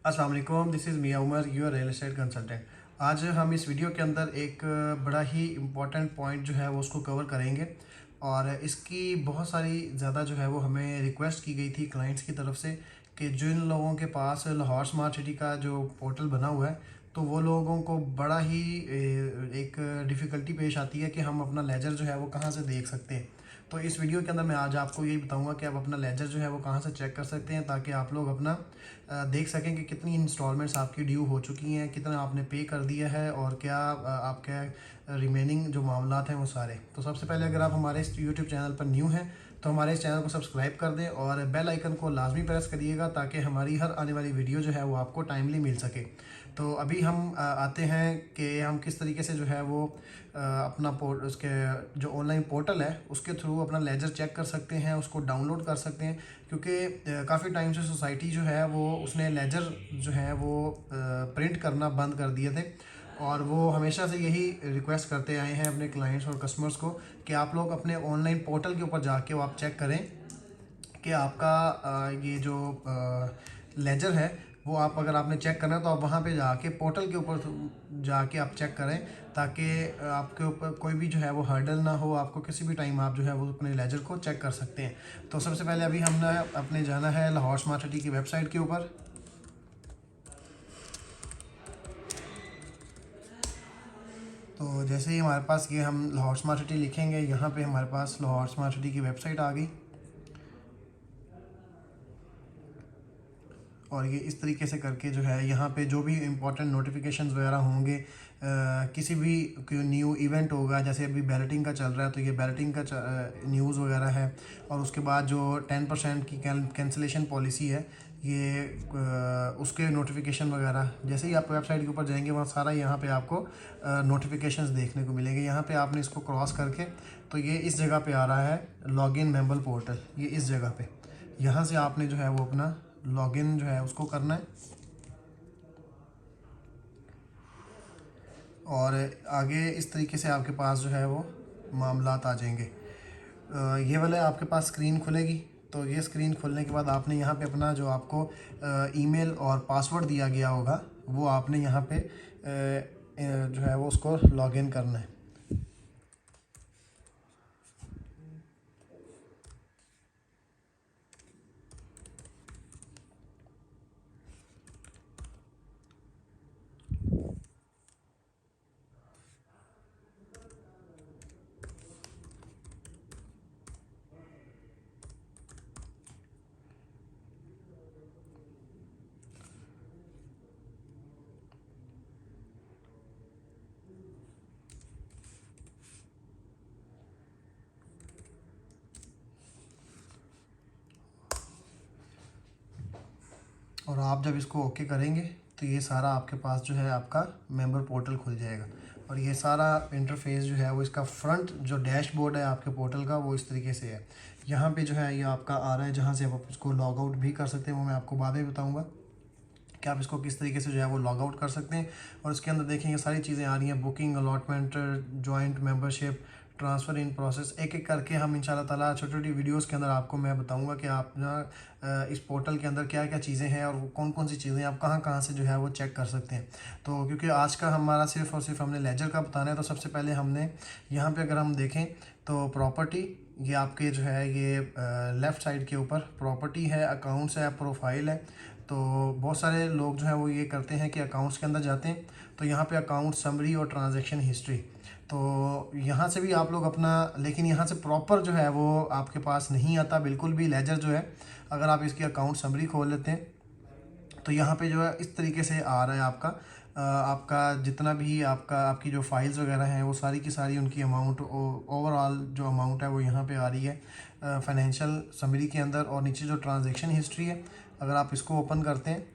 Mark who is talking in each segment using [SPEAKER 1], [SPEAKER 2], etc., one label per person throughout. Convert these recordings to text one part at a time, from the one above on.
[SPEAKER 1] अस्सलाम वालेकुम, this is Miyan Umar, your real estate consultant. आज हम इस वीडियो के अंदर एक बड़ा ही इम्पोर्टेंट पॉइंट जो है वो उसको कवर करेंगे। और इसकी बहुत सारी ज़्यादा जो है वो हमें रिक्वेस्ट की गई थी क्लाइंट्स की तरफ से कि जिन लोगों के पास लाहौर स्मार्ट सिटी का जो पोर्टल बना हुआ है, तो वो लोगों को बड़ा ही एक डिफ़िकल्टी पेश आती है कि हम अपना लेजर जो है वो कहाँ से देख सकते हैं। तो इस वीडियो के अंदर मैं आज आपको यही बताऊंगा कि आप अपना लेजर जो है वो कहाँ से चेक कर सकते हैं, ताकि आप लोग अपना देख सकें कि कितनी इंस्टॉलमेंट्स आपकी ड्यू हो चुकी हैं, कितना आपने पे कर दिया है और क्या आपके रिमेनिंग जो मामलात हैं वो सारे। तो सबसे पहले अगर आप हमारे इस यूट्यूब चैनल पर न्यू हैं तो हमारे इस चैनल को सब्सक्राइब कर दें और बेल आइकन को लाजमी प्रेस करिएगा, ताकि हमारी हर आने वाली वीडियो जो है वो आपको टाइमली मिल सके। तो अभी हम आते हैं कि हम किस तरीके से जो है वो अपना उसके जो ऑनलाइन पोर्टल है उसके थ्रू अपना लेजर चेक कर सकते हैं, उसको डाउनलोड कर सकते हैं। क्योंकि काफ़ी टाइम से सोसाइटी जो है वो उसने लेजर जो है वो प्रिंट करना बंद कर दिए थे, और वो हमेशा से यही रिक्वेस्ट करते आए हैं अपने क्लाइंट्स और कस्टमर्स को कि आप लोग अपने ऑनलाइन पोर्टल के ऊपर जाके वो आप चेक करें कि आपका ये जो लेजर है वो आप, अगर आपने चेक करना है तो आप वहाँ पे जाके पोर्टल के ऊपर जाके आप चेक करें, ताकि आपके ऊपर कोई भी जो है वो हर्डल ना हो, आपको किसी भी टाइम आप जो है वो अपने लेजर को चेक कर सकते हैं। तो सबसे पहले अभी हमने अपने जाना है लाहौर स्मार्ट सिटी की वेबसाइट के ऊपर। तो जैसे ही हमारे पास ये हम लाहौर स्मार्ट सिटी लिखेंगे, यहाँ पे हमारे पास लाहौर स्मार्ट सिटी की वेबसाइट आ गई। और ये इस तरीके से करके जो है यहाँ पे जो भी इम्पोर्टेंट नोटिफिकेशंस वगैरह होंगे, किसी भी न्यू इवेंट होगा, जैसे अभी बैलेटिंग का चल रहा है तो ये बैलेटिंग का न्यूज़ वगैरह है। और उसके बाद जो 10% की कैंसिलेशन पॉलिसी है ये उसके नोटिफिकेशन वगैरह, जैसे ही आप वेबसाइट के ऊपर जाएंगे वहाँ सारा यहाँ पे आपको नोटिफिकेशंस देखने को मिलेंगे। यहाँ पे आपने इसको क्रॉस करके, तो ये इस जगह पे आ रहा है लॉगिन मेंबर पोर्टल, ये इस जगह पे, यहाँ से आपने जो है वो अपना लॉगिन जो है उसको करना है और आगे इस तरीके से आपके पास जो है वो मामलात आ जाएंगे। ये वाला आपके पास स्क्रीन खुलेगी। तो ये स्क्रीन खुलने के बाद आपने यहाँ पे अपना जो आपको ईमेल और पासवर्ड दिया गया होगा वो आपने यहाँ पे जो है वो उसको लॉगिन करना है। और आप जब इसको ओके करेंगे तो ये सारा आपके पास जो है आपका मेंबर पोर्टल खुल जाएगा। और ये सारा इंटरफेस जो है वो इसका फ्रंट जो डैशबोर्ड है आपके पोर्टल का वो इस तरीके से है। यहाँ पे जो है ये आपका आ रहा है जहाँ से आप इसको लॉग आउट भी कर सकते हैं, वो मैं आपको बाद में बताऊँगा कि आप इसको किस तरीके से जो है वो लॉग आउट कर सकते हैं। और इसके अंदर देखेंगे सारी चीज़ें आ रही हैं, booking, allotment, joint membership, transfer in process, एक एक करके हम इंशाल्लाह ताला छोटी छोटी वीडियोस के अंदर आपको मैं बताऊंगा कि आप ना इस पोर्टल के अंदर क्या क्या चीज़ें हैं और कौन कौन सी चीज़ें आप कहाँ कहाँ से जो है वो चेक कर सकते हैं। तो क्योंकि आज का हमारा सिर्फ और सिर्फ हमने लेजर का बताना है, तो सबसे पहले हमने यहाँ पे अगर हम देखें तो प्रॉपर्टी, ये आपके जो है ये लेफ़्ट साइड के ऊपर प्रॉपर्टी है, अकाउंट्स है, प्रोफाइल है। तो बहुत सारे लोग जो हैं वो ये करते हैं कि अकाउंट्स के अंदर जाते हैं तो यहाँ पे अकाउंट समरी और ट्रांजैक्शन हिस्ट्री, तो यहाँ से भी आप लोग अपना, लेकिन यहाँ से प्रॉपर जो है वो आपके पास नहीं आता बिल्कुल भी लेजर जो है। अगर आप इसकी अकाउंट समरी खोल लेते हैं तो यहाँ पे जो है इस तरीके से आ रहा है आपका आपका जितना भी आपकी जो फाइल्स वगैरह हैं वो सारी की सारी उनकी अमाउंट, ओवरऑल जो अमाउंट है वो यहाँ पे आ रही है फाइनेंशियल समरी के अंदर। और नीचे जो ट्रांजैक्शन हिस्ट्री है, अगर आप इसको ओपन करते हैं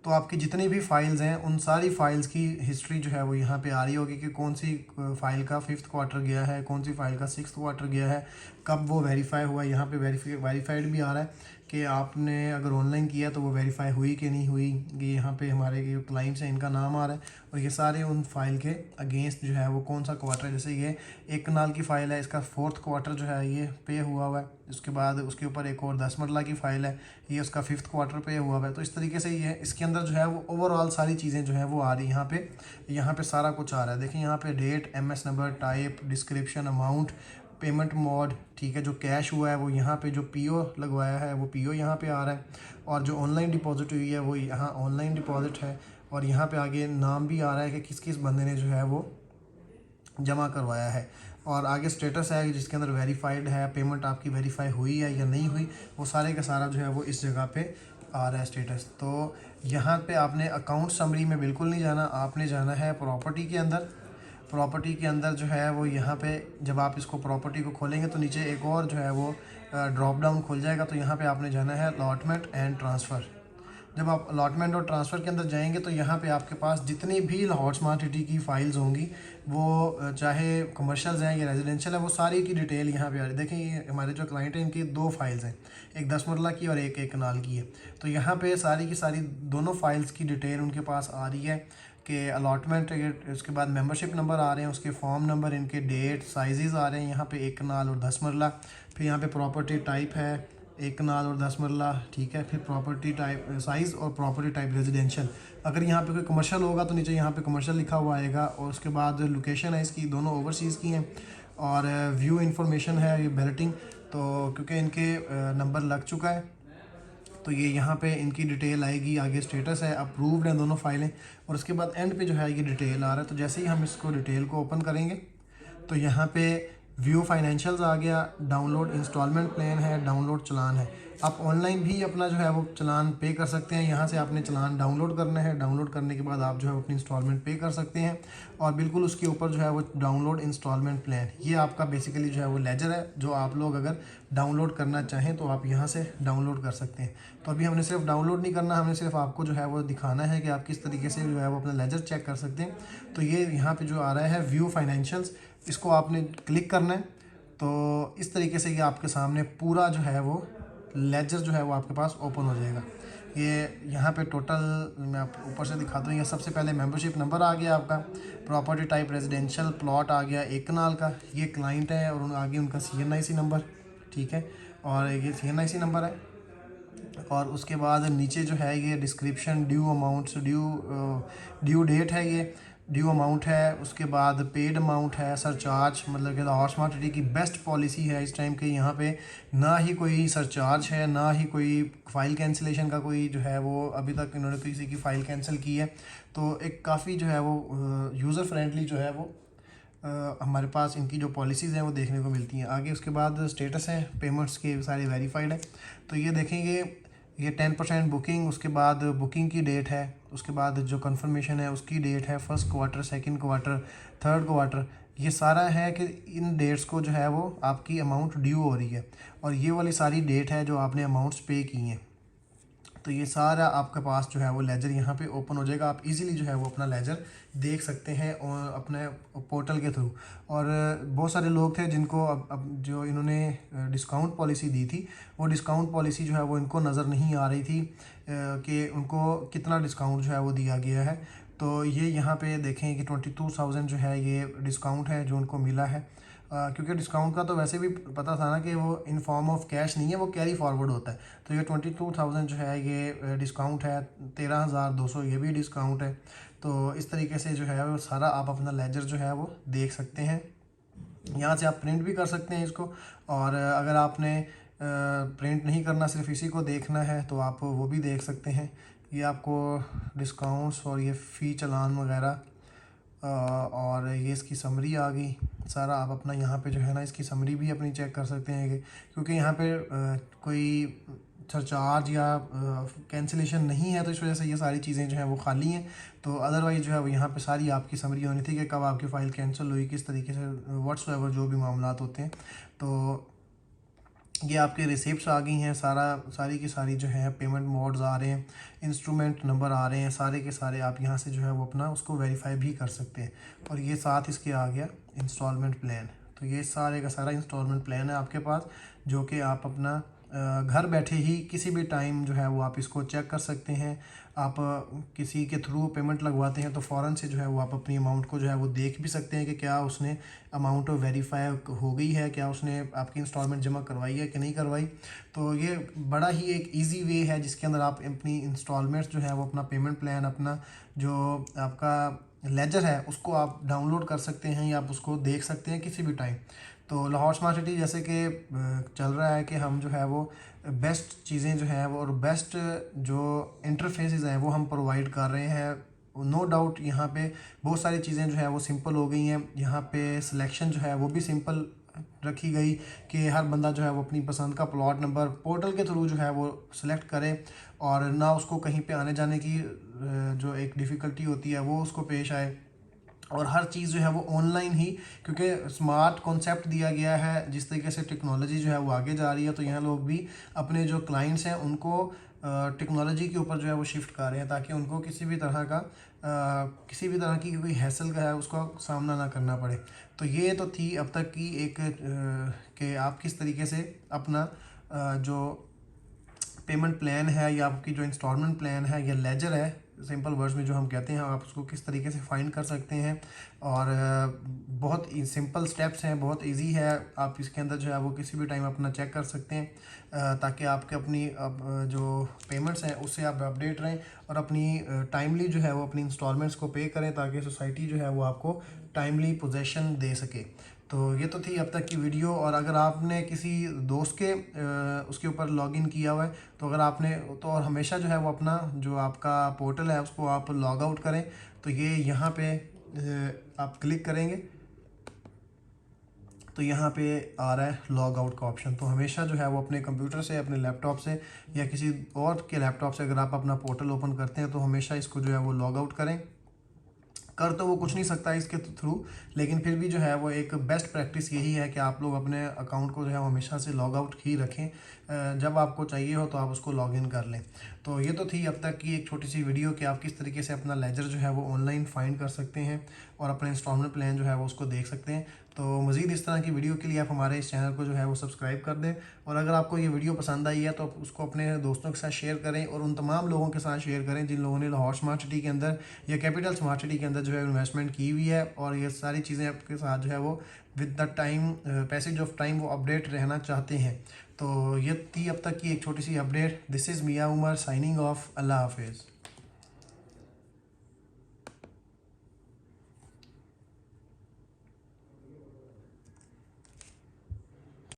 [SPEAKER 1] तो आपकी जितनी भी फाइल्स हैं उन सारी फाइल्स की हिस्ट्री जो है वो यहाँ पे आ रही होगी कि कौन सी फाइल का 5th क्वार्टर गया है, कौन सी फाइल का 6th क्वार्टर गया है, कब वो वेरीफाई हुआ है। यहाँ पे वेरीफाइड भी आ रहा है कि आपने अगर ऑनलाइन किया तो वो वेरीफाई हुई कि नहीं हुई। ये यहाँ पे हमारे जो क्लाइंट्स हैं इनका नाम आ रहा है और ये सारे उन फाइल के अगेंस्ट जो है वो कौन सा क्वार्टर है। जैसे ये एक कनाल की फ़ाइल है, इसका 4th क्वार्टर जो है ये पे हुआ है। उसके बाद उसके ऊपर एक और 10 मरला की फ़ाइल है, ये उसका 5th क्वार्टर पे हुआ है। तो इस तरीके से ये इसके अंदर जो है वो ओवरऑल सारी चीज़ें जो है वो आ रही है। यहाँ पे सारा कुछ आ रहा है। देखिए यहाँ पे date, MS number, type, description, amount, payment mode, ठीक है। जो कैश हुआ है वो यहाँ पे, जो PO लगवाया है वो PO यहाँ पे आ रहा है, और जो ऑनलाइन डिपॉजिट हुई है वो यहाँ ऑनलाइन डिपॉजिट है। और यहाँ पे आगे नाम भी आ रहा है कि किस किस बंदे ने जो है वो जमा करवाया है। और आगे स्टेटस है जिसके अंदर वेरीफाइड है, पेमेंट आपकी वेरीफाई हुई है या नहीं हुई, वो सारे का सारा जो है वो इस जगह पे आ रहा है स्टेटस। तो यहाँ पे आपने अकाउंट समरी में बिल्कुल नहीं जाना, आपने जाना है प्रॉपर्टी के अंदर। प्रॉपर्टी के अंदर जो है वो यहाँ पे जब आप इसको प्रॉपर्टी को खोलेंगे तो नीचे एक और जो है वो ड्रॉप डाउन खुल जाएगा। तो यहाँ पे आपने जाना है अलॉटमेंट एंड ट्रांसफ़र। जब आप अलॉटमेंट और ट्रांसफ़र के अंदर जाएंगे तो यहाँ पे आपके पास जितनी भी लाहौर स्मार्ट सिटी की फ़ाइल्स होंगी, वो चाहे कमर्शियल्स हैं या रेजिडेंशियल है, वो सारी की डिटेल यहाँ पे आ रही है। देखिए ये हमारे जो क्लाइंट हैं इनकी 2 फाइल्स हैं, एक 10 मरला की और एक कनाल की है। तो यहाँ पे सारी की सारी दोनों फाइल्स की डिटेल उनके पास आ रही है कि अलॉटमेंट, उसके बाद मेंबरशिप नंबर आ रहे हैं, उसके फॉर्म नंबर, इनके डेट, साइजेस आ रहे हैं यहाँ पे, एक कनाल और 10 मरला। फिर यहाँ पे प्रॉपर्टी टाइप है, एक कनाल और 10 मरला, ठीक है। फिर प्रॉपर्टी टाइप साइज़ और प्रॉपर्टी टाइप रेजिडेंशियल। अगर यहाँ पे कोई कमर्शियल होगा तो नीचे यहाँ पे कमर्शियल लिखा हुआ आएगा। और उसके बाद लोकेशन है इसकी, दोनों ओवरसीज़ की हैं। और व्यू इंफॉर्मेशन है, ये बैलेटिंग, तो क्योंकि इनके नंबर लग चुका है तो ये यहाँ पे इनकी डिटेल आएगी। आगे स्टेटस है, अप्रूव्ड हैं दोनों फाइलें। और उसके बाद एंड पे जो है ये डिटेल आ रहा है। तो जैसे ही हम इसको डिटेल को ओपन करेंगे तो यहाँ पे व्यू फाइनेंशियल्स आ गया, डाउनलोड इंस्टॉलमेंट प्लान है, डाउनलोड चलान है। आप ऑनलाइन भी अपना जो है वो चलान पे कर सकते हैं। यहाँ से आपने चलान डाउनलोड करना है, डाउनलोड करने के बाद आप जो है अपनी इंस्टॉलमेंट पे कर सकते हैं। और बिल्कुल उसके ऊपर जो है वो डाउनलोड इंस्टॉलमेंट प्लान, ये आपका बेसिकली जो है वो लेजर है, जो आप लोग अगर डाउनलोड करना चाहें तो आप यहाँ से डाउनलोड कर सकते हैं। तो अभी हमने सिर्फ डाउनलोड नहीं करना, हमने सिर्फ आपको जो है वो दिखाना है कि आप किस तरीके से जो है वो अपना लेजर चेक कर सकते हैं। तो ये यहाँ पे जो आ रहा है व्यू फाइनेंशियल्स, इसको आपने क्लिक करना है। तो इस तरीके से ये आपके सामने पूरा जो है वो लेजर जो है वो आपके पास ओपन हो जाएगा। ये यहाँ पे टोटल मैं आपको ऊपर से दिखाता हूँ। ये सबसे पहले मेंबरशिप नंबर आ गया आपका, प्रॉपर्टी टाइप रेजिडेंशियल, प्लॉट आ गया एक कनाल का, ये क्लाइंट है, और आगे उनका CNIC नंबर, ठीक है। और ये CNIC नंबर है। और उसके बाद नीचे जो है ये description, due amounts, due date है, ये ड्यू अमाउंट है। उसके बाद पेड अमाउंट है, सरचार्ज, मतलब कि लाहौर स्मार्ट सिटी की बेस्ट पॉलिसी है इस टाइम के। यहाँ पे ना ही कोई सरचार्ज है, ना ही कोई फ़ाइल कैंसिलेशन का कोई जो है वो अभी तक इन्होंने किसी की फ़ाइल कैंसिल की है। तो एक काफ़ी जो है वो यूज़र फ्रेंडली जो है वो हमारे पास इनकी जो पॉलिसीज़ हैं वो देखने को मिलती हैं। आगे उसके बाद स्टेटस है, पेमेंट्स के सारे वेरीफाइड है। तो ये देखेंगे ये 10% बुकिंग, उसके बाद बुकिंग की डेट है, उसके बाद जो कंफर्मेशन है उसकी डेट है, 1st quarter, 2nd quarter, 3rd quarter, ये सारा है कि इन डेट्स को जो है वो आपकी अमाउंट ड्यू हो रही है। और ये वाली सारी डेट है जो आपने अमाउंट्स पे की हैं। तो ये सारा आपके पास जो है वो लेजर यहाँ पे ओपन हो जाएगा। आप इजीली जो है वो अपना लेजर देख सकते हैं और अपने पोर्टल के थ्रू। और बहुत सारे लोग थे जिनको अब जो इन्होंने डिस्काउंट पॉलिसी दी थी, वो डिस्काउंट पॉलिसी जो है वो इनको नज़र नहीं आ रही थी कि उनको कितना डिस्काउंट जो है वो दिया गया है। तो ये यहाँ पे देखें कि 22,000 जो है ये डिस्काउंट है जो उनको मिला है। क्योंकि डिस्काउंट का तो वैसे भी पता था ना कि वो इन फॉर्म ऑफ कैश नहीं है, वो कैरी फॉरवर्ड होता है। तो ये 22,000 जो है ये डिस्काउंट है, 13,200 ये भी डिस्काउंट है। तो इस तरीके से जो है वो सारा आप अपना लेजर जो है वो देख सकते हैं। यहाँ से आप प्रिंट भी कर सकते हैं इसको। और अगर आपने प्रिंट नहीं करना, सिर्फ इसी को देखना है, तो आप वो भी देख सकते हैं। ये आपको डिस्काउंट्स और ये फ़ी चालान वगैरह और ये इसकी समरी आ गई सारा। आप अपना यहाँ पे जो है ना इसकी समरी भी अपनी चेक कर सकते हैं कि क्योंकि यहाँ पे कोई सरचार्ज या कैंसिलेशन नहीं है, तो इस वजह से ये सारी चीज़ें जो हैं वो खाली हैं। तो अदरवाइज़ जो है वो यहाँ पे सारी आपकी समरी होनी थी कि कब आपकी फ़ाइल कैंसिल हुई, किस तरीके से, व्हाट्सएवर जो भी मामलात होते हैं। तो ये आपके रिसिप्ट्स आ गई हैं, सारी की सारी जो है पेमेंट मोड्स आ रहे हैं, इंस्ट्रूमेंट नंबर आ रहे हैं, सारे के सारे आप यहाँ से जो है वो अपना उसको वेरीफाई भी कर सकते हैं। और ये साथ इसके आ गया इंस्टॉलमेंट प्लान। तो ये सारे का सारा इंस्टॉलमेंट प्लान है आपके पास, जो कि आप अपना घर बैठे ही किसी भी टाइम जो है वो आप इसको चेक कर सकते हैं। आप किसी के थ्रू पेमेंट लगवाते हैं तो फ़ौरन से जो है वो आप अपनी अमाउंट को जो है वो देख भी सकते हैं कि क्या उसने अमाउंट वेरीफाई हो गई है, क्या उसने आपकी इंस्टॉलमेंट जमा करवाई है कि नहीं करवाई। तो ये बड़ा ही एक इजी वे है जिसके अंदर आप अपनी इंस्टॉलमेंट्स जो है वो अपना पेमेंट प्लान, अपना जो आपका लेजर है उसको आप डाउनलोड कर सकते हैं या आप उसको देख सकते हैं किसी भी टाइम। तो लाहौर स्मार्ट सिटी जैसे कि चल रहा है कि हम जो है वो बेस्ट चीज़ें जो है वो और बेस्ट जो इंटरफेसेस हैं वो हम प्रोवाइड कर रहे हैं। नो डाउट यहाँ पे बहुत सारी चीज़ें जो है वो सिंपल हो गई हैं। यहाँ पे सिलेक्शन जो है वो भी सिंपल रखी गई कि हर बंदा जो है वो अपनी पसंद का प्लॉट नंबर पोर्टल के थ्रू जो है वो सिलेक्ट करे और ना उसको कहीं पे आने जाने की जो एक डिफ़िकल्टी होती है वो उसको पेश आए। और हर चीज़ जो है वो ऑनलाइन ही, क्योंकि स्मार्ट कॉन्सेप्ट दिया गया है, जिस तरीके से टेक्नोलॉजी जो है वो आगे जा रही है तो यहाँ लोग भी अपने जो क्लाइंट्स हैं उनको टेक्नोलॉजी के ऊपर जो है वो शिफ्ट कर रहे हैं ताकि उनको किसी भी तरह का किसी भी तरह की कोई हैसल का है उसका सामना ना करना पड़े। तो ये तो थी अब तक की एक कि आप किस तरीके से अपना जो पेमेंट प्लान है या आपकी जो इंस्टॉलमेंट प्लान है या लेजर है, सिंपल वर्ड्स में जो हम कहते हैं, आप उसको किस तरीके से फाइंड कर सकते हैं। और बहुत सिंपल स्टेप्स हैं, बहुत इजी है। आप इसके अंदर जो है वो किसी भी टाइम अपना चेक कर सकते हैं ताकि आपके अपनी जो पेमेंट्स हैं उससे आप अपडेट रहें और अपनी टाइमली जो है वो अपनी इंस्टॉलमेंट्स को पे करें ताकि सोसाइटी जो है वो आपको टाइमली पोजेसन दे सके। तो ये तो थी अब तक की वीडियो। और अगर आपने किसी दोस्त के उसके ऊपर लॉगिन किया हुआ है तो अगर आपने तो और हमेशा जो है वो अपना जो आपका पोर्टल है उसको आप लॉग आउट करें। तो ये यहाँ पे आप क्लिक करेंगे तो यहाँ पे आ रहा है लॉग आउट का ऑप्शन। तो हमेशा जो है वो अपने कंप्यूटर से, अपने लैपटॉप से या किसी और के लैपटॉप से अगर आप अपना पोर्टल ओपन करते हैं तो हमेशा इसको जो है वो लॉग आउट करें। कर तो वो कुछ नहीं सकता इसके थ्रू, लेकिन फिर भी जो है वो एक बेस्ट प्रैक्टिस यही है कि आप लोग अपने अकाउंट को जो है हमेशा से लॉग आउट ही रखें। जब आपको चाहिए हो तो आप उसको लॉग इन कर लें। तो ये तो थी अब तक की एक छोटी सी वीडियो कि आप किस तरीके से अपना लेजर जो है वो ऑनलाइन फाइंड कर सकते हैं और अपना इंस्टॉलमेंट प्लान जो है वो उसको देख सकते हैं। तो मज़ीद इस तरह की वीडियो के लिए आप हमारे इस चैनल को जो है वो सब्सक्राइब कर दें। और अगर आपको ये वीडियो पसंद आई है तो आप उसको अपने दोस्तों के साथ शेयर करें और उन तमाम लोगों के साथ शेयर करें जिन लोगों ने लाहौर स्मार्ट सिटी के अंदर या कैपिटल स्मार्ट सिटी के अंदर जो है इन्वेस्टमेंट की हुई है और ये सारी चीज़ें आपके साथ जो है वो with the time passage of time वो अपडेट रहना चाहते हैं। तो ये थी अब तक की एक छोटी सी update. This is Miyan Umar signing off. अल्लाह हाफिज़।